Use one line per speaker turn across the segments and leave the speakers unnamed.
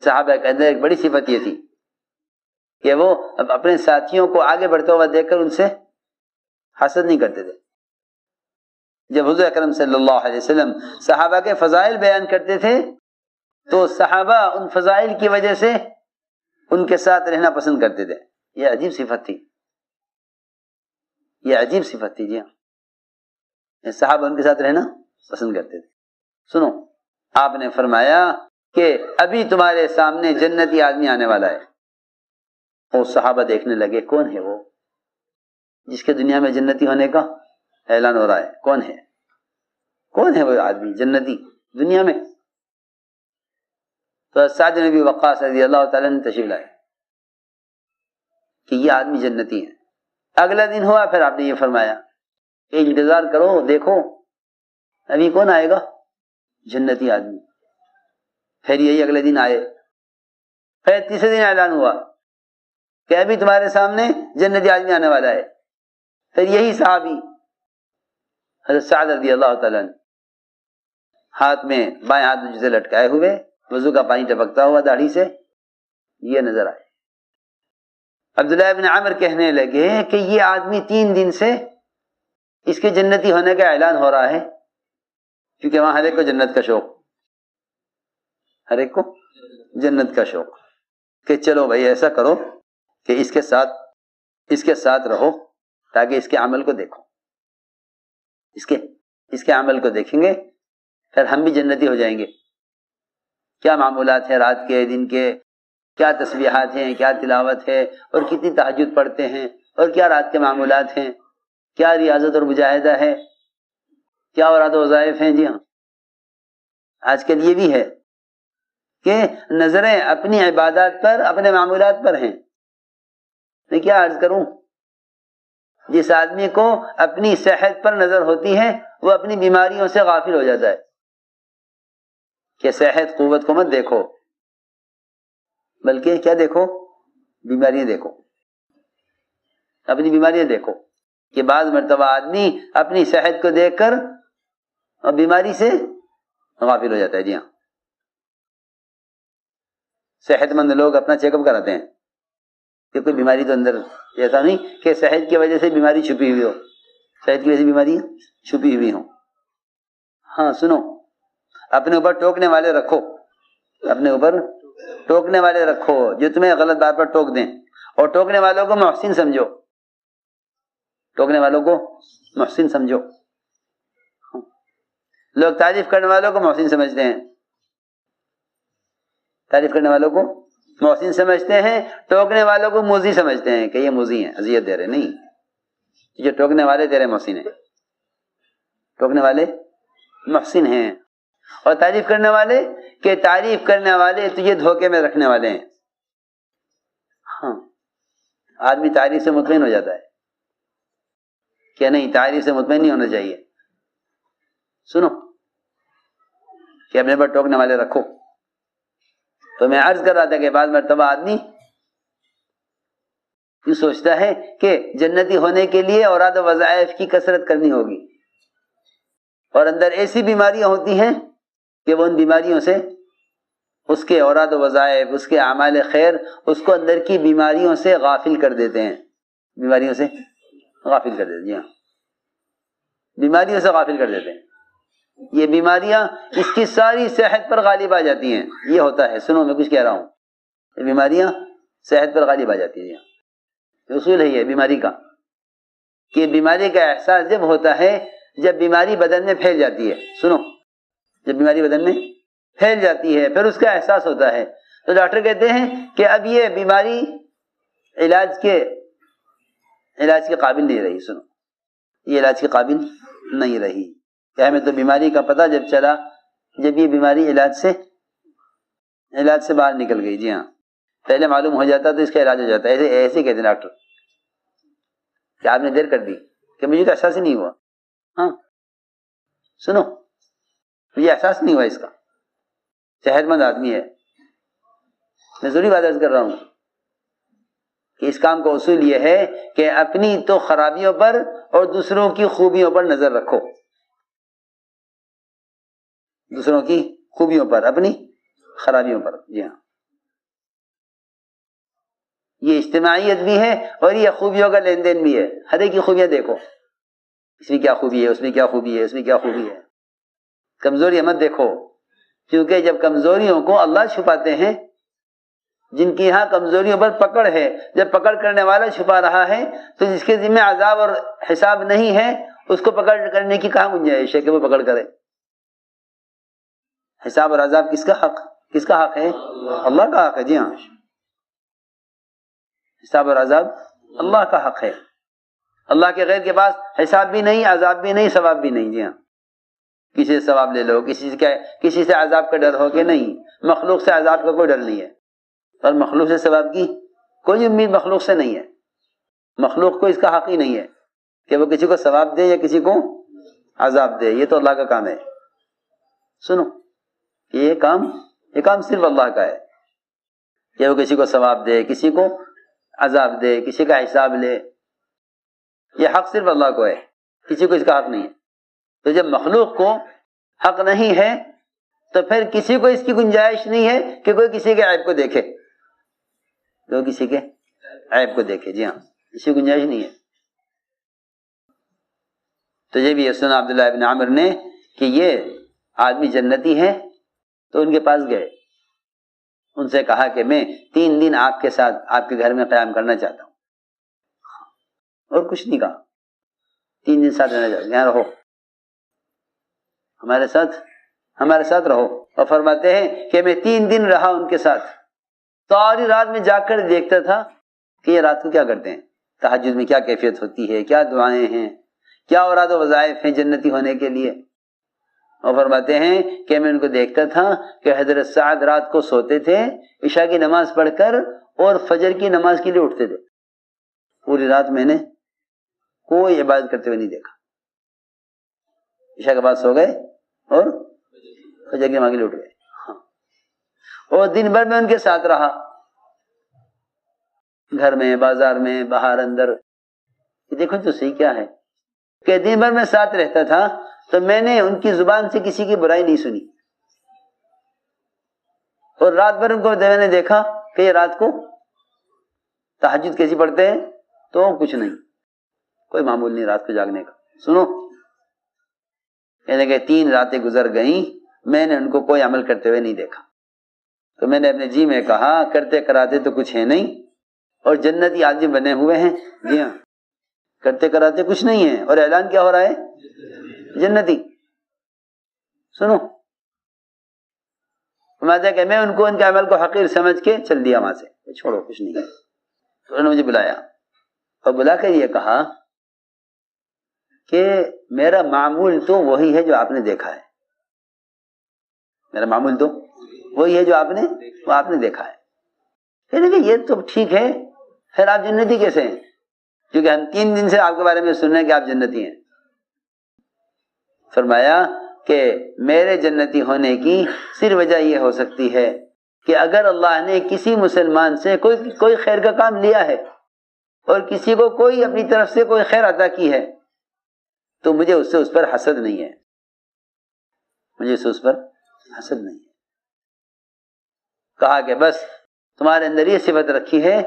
صحابہ کے اندر ایک بڑی صفت یہ تھی کہ وہ اپنے ساتھیوں کو آگے بڑھتا ہوا دیکھ کر ان سے حسد نہیں کرتے تھے۔ جب حضور اکرم صلی اللہ علیہ وسلم صحابہ کے فضائل بیان کرتے تھے تو صحابہ ان فضائل کی وجہ سے ان کے ساتھ رہنا پسند کرتے تھے۔ یہ عجیب صفت تھی، یہ عجیب صفت تھی، جی ہاں، صحابہ ان کے ساتھ رہنا پسند کرتے تھے۔ سنو، آپ نے فرمایا کہ ابھی تمہارے سامنے جنتی آدمی آنے والا ہے۔ اور صحابہ دیکھنے لگے کون ہے وہ جس کے دنیا میں جنتی ہونے کا اعلان ہو رہا ہے؟ کون ہے؟ کون ہے وہ آدمی جنتی دنیا میں؟ تو سعد بن ابی وقاص رضی اللہ تعالیٰ نے تشریف لائے کہ یہ آدمی جنتی ہے۔ اگلا دن ہوا، پھر آپ نے یہ فرمایا کہ انتظار کرو، دیکھو ابھی کون آئے گا؟ جنتی آدمی۔ پھر یہی اگلے دن آئے، پھر تیسرے دن اعلان ہوا کہ ابھی تمہارے سامنے جنتی آدمی آنے والا ہے۔ پھر یہی صحابی حضرت سعد رضی اللہ تعالیٰ نے ہاتھ میں، بائیں ہاتھ میں جسے لٹکائے ہوئے، وضو کا پانی ٹپکتا ہوا داڑھی سے، یہ نظر آئے۔ عبداللہ ابن عمر کہنے لگے کہ یہ آدمی 3 دن سے اس کے جنتی ہونے کا اعلان ہو رہا ہے، کیونکہ وہاں ہر ایک کو جنت کا شوق، ہر ایک کو جنت کا شوق، کہ چلو بھائی ایسا کرو کہ اس کے ساتھ رہو تاکہ اس کے عمل کو دیکھو، اس کے عمل کو دیکھیں گے پھر ہم بھی جنتی ہو جائیں گے۔ کیا معمولات ہیں رات کے دن کے، کیا تسبیحات ہیں، کیا تلاوت ہے، اور کتنی تہجد پڑھتے ہیں، اور کیا رات کے معمولات ہیں، کیا ریاضت اور مجاہدہ ہے، کیا اوراد و وظائف ہیں۔ جی ہاں، آج کل یہ بھی ہے کہ نظریں اپنی عبادات پر، اپنے معمولات پر ہیں۔ میں کیا عرض کروں، جس آدمی کو اپنی صحت پر نظر ہوتی ہے وہ اپنی بیماریوں سے غافل ہو جاتا ہے کہ صحت قوت کو مت دیکھو، بلکہ کیا دیکھو؟ بیماریاں دیکھو، اپنی بیماریاں دیکھو۔ کہ بعض مرتبہ آدمی اپنی صحت کو دیکھ کر اور بیماری سے غافل ہو جاتا ہے۔ جی ہاں، صحت مند لوگ اپنا چیک اپ کراتے ہیں کہ کوئی بیماری تو اندر، ایسا نہیں کہ صحت کی وجہ سے بیماری چھپی ہوئی ہو، صحت کی وجہ سے بیماری چھپی ہوئی ہوں۔ ہاں سنو، اپنے اوپر ٹوکنے والے رکھو، اپنے اوپر ٹوکنے والے رکھو جو تمہیں غلط بات پر ٹوک دیں، اور ٹوکنے والوں کو محسن سمجھو، ٹوکنے والوں کو محسن سمجھو۔ لوگ تعریف کرنے والوں کو محسن سمجھتے ہیں، تعریف کرنے والوں کو محسن سمجھتے ہیں، ٹوکنے والوں کو موذی سمجھتے ہیں کہ یہ موذی ہیں، اذیت دے رہے۔ نہیں، جو ٹوکنے والے تیرے محسن ہیں، ٹوکنے والے محسن ہیں، اور تعریف کرنے والے کہ تعریف کرنے والے تجھے دھوکے میں رکھنے والے ہیں۔ ہاں، آدمی تعریف سے مطمئن ہو جاتا ہے کہ نہیں، تعریف سے مطمئن نہیں ہونا چاہیے۔ سنو کہ اپنے پر ٹوکنے والے رکھو۔ تو میں عرض کر رہا تھا کہ بعض مرتبہ آدمی یہ سوچتا ہے کہ جنتی ہونے کے لیے اوراد و وظائف کی کثرت کرنی ہوگی، اور اندر ایسی بیماریاں ہوتی ہیں کہ وہ ان بیماریوں سے، اس کے اوراد و وظائف، اس کے اعمال خیر، اس کو اندر کی بیماریوں سے غافل کر دیتے ہیں، بیماریوں سے غافل کر دیتے ہیں۔ جی ہاں، بیماریوں سے غافل کر دیتے ہیں۔ یہ بیماریاں اس کی ساری صحت پر غالب آ جاتی ہیں۔ یہ ہوتا ہے، سنو میں کچھ کہہ رہا ہوں، یہ بیماریاں صحت پر غالب آ جاتی ہیں۔ اصول ہے یہ بیماری کا، کہ بیماری کا احساس جب ہوتا ہے جب بیماری بدن میں پھیل جاتی ہے۔ سنو، جب بیماری بدن میں پھیل جاتی ہے پھر اس کا احساس ہوتا ہے، تو ڈاکٹر کہتے ہیں کہ اب یہ بیماری علاج کے قابل نہیں رہی۔ سنو، یہ علاج کے قابل نہیں رہی۔ کہ ہمیں تو بیماری کا پتہ جب چلا جب یہ بیماری علاج سے باہر نکل گئی۔ جی ہاں، پہلے معلوم ہو جاتا تو اس کا علاج ہو جاتا۔ ایسے کہتے ہیں ڈاکٹر کہ آپ نے دیر کر دی، کہ مجھے تو احساس ہی نہیں ہوا۔ ہاں سنو، مجھے احساس نہیں ہوا اس کا، صحت مند آدمی ہے۔ میں ضروری بات عرض کر رہا ہوں کہ اس کام کا اصول یہ ہے کہ اپنی تو خرابیوں پر اور دوسروں کی خوبیوں پر نظر رکھو، دوسروں کی خوبیوں پر، اپنی خرابیوں پر۔ جی ہاں، یہ اجتماعیت بھی ہے اور یہ خوبیوں کا لین دین بھی ہے. ہر ایک کی خوبیاں دیکھو, اس میں کیا خوبی ہے, اس میں کیا خوبی ہے, اس میں کیا خوبی ہے. کمزوری مت دیکھو, کیونکہ جب کمزوریوں کو اللہ چھپاتے ہیں, جن کی یہاں کمزوریوں پر پکڑ ہے, جب پکڑ کرنے والا چھپا رہا ہے تو جس کے ذمہ عذاب اور حساب نہیں ہے اس کو پکڑ کرنے کی کہاں گنجائش ہے کہ وہ پکڑ کرے. حساب اور عذاب کس کا حق ہے؟ اللہ کا حق ہے. جی ہاں, حساب اور عذاب اللہ کا حق ہے. اللہ کے غیر کے پاس حساب بھی نہیں, عذاب بھی نہیں, ثواب بھی نہیں. جی ہاں, کسی سے ثواب لے لو, کسی سے عذاب کا ڈر ہو کہ نہیں, مخلوق سے عذاب کا کوئی ڈر نہیں ہے, اور مخلوق سے ثواب کی کوئی امید مخلوق سے نہیں ہے. مخلوق کو اس کا حق ہی نہیں ہے کہ وہ کسی کو ثواب دے یا کسی کو عذاب دے. یہ تو اللہ کا کام ہے. سنو, یہ کام صرف اللہ کا ہے کہ وہ کسی کو ثواب دے, کسی کو عذاب دے, کسی کا حساب لے. یہ حق صرف اللہ کو ہے, کسی کو اس کا حق نہیں ہے. تو جب مخلوق کو حق نہیں ہے تو پھر کسی کو اس کی گنجائش نہیں ہے کہ کوئی کسی کے عیب کو دیکھے, کوئی کسی کے عیب کو دیکھے. جی ہاں, کسی کی گنجائش نہیں ہے. تو یہ بھی سنا عبداللہ ابن عامر نے کہ یہ آدمی جنتی ہے, تو ان کے پاس گئے, ان سے کہا کہ میں 3 دن آپ کے ساتھ آپ کے گھر میں قیام کرنا چاہتا ہوں, اور کچھ نہیں کہا. 3 دن ساتھ رہنا چاہتا ہوں, یہاں رہو, ہمارے ساتھ رہو. اور فرماتے ہیں کہ میں 3 دن رہا ان کے ساتھ, ساری رات میں جا کر دیکھتا تھا کہ یہ رات کو کیا کرتے ہیں, تہجد میں کیا کیفیت ہوتی ہے, کیا دعائیں ہیں, کیا اوراد و وظائف ہیں جنتی ہونے کے لیے. اور فرماتے ہیں کہ میں ان کو دیکھتا تھا کہ حضرت سعد رات کو سوتے تھے, عشاء کی نماز پڑھ کر اور فجر کی نماز کے لیے اٹھتے تھے. پوری رات میں نے کوئی عبادت کرتے ہوئے نہیں دیکھا. عشاء کے بعد سو گئے اور فجر کی نماز کے لیے اٹھ گئے. اور دن بھر میں ان کے ساتھ رہا, گھر میں, بازار میں, باہر, اندر. دیکھو تو صحیح کیا ہے کہ دن بھر میں ساتھ رہتا تھا تو میں نے ان کی زبان سے کسی کی برائی نہیں سنی, اور رات بھر ان کو میں نے دیکھا کہ یہ رات کو تہجد کیسی پڑھتے ہیں, تو کچھ نہیں, کوئی معمول نہیں رات کو جاگنے کا. سنو, یعنی کہ 3 راتیں گزر گئیں, میں نے ان کو کوئی عمل کرتے ہوئے نہیں دیکھا. تو میں نے اپنے جی میں کہا کرتے کراتے تو کچھ ہے نہیں, اور جنتی آدمی بنے ہوئے ہیں. جی ہاں, کرتے کراتے کچھ نہیں ہے, اور اعلان کیا ہو رہا ہے, جنتی. سنو, کہ میں ان کو ان کے عمل کو حقیر سمجھ کے چل دیا وہاں سے, چھوڑو کچھ نہیں ہے. تو انہوں نے مجھے بلایا اور بلا کر یہ کہا کہ میرا معمول تو وہی ہے جو آپ نے دیکھا ہے, میرا معمول تو وہی ہے جو آپ نے دیکھا ہے. کہنے کہ یہ تو ٹھیک ہے, پھر آپ جنتی کیسے ہیں, کیونکہ ہم 3 دن سے آپ کے بارے میں سن رہے ہیں کہ آپ جنتی ہیں. فرمایا کہ میرے جنتی ہونے کی صرف وجہ یہ ہو سکتی ہے کہ اگر اللہ نے کسی مسلمان سے کوئی خیر کا کام لیا ہے اور کسی کو کوئی اپنی طرف سے کوئی خیر عطا کی ہے, تو مجھے اس پر حسد نہیں ہے, مجھے اس پر حسد نہیں ہے. کہا کہ بس تمہارے اندر یہ صفت رکھی ہے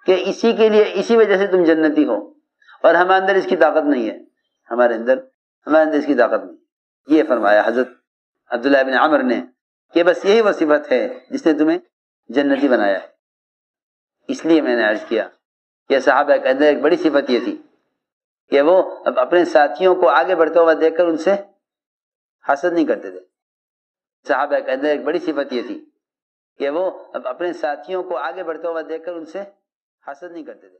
کہ اسی کے لیے, اسی وجہ سے تم جنتی ہو, اور ہمارے اندر اس کی طاقت نہیں ہے, ہمارے اندر اس کی طاقت نہیں. یہ فرمایا حضرت عبداللہ ابن عمر نے کہ بس یہی وہ صفت ہے جس نے تمہیں جنتی بنایا ہے. اس لیے میں نے عرض کیا کہ صحابہ کے اندر ایک بڑی صفت یہ تھی کہ وہ اپنے ساتھیوں کو آگے بڑھتے ہوا دیکھ کر ان سے حسد نہیں کرتے تھے. صحابہ کے اندر ایک بڑی صفت یہ تھی کہ وہ اپنے ساتھیوں کو آگے بڑھتے ہوا دیکھ کر ان سے حسد نہیں کرتے تھے.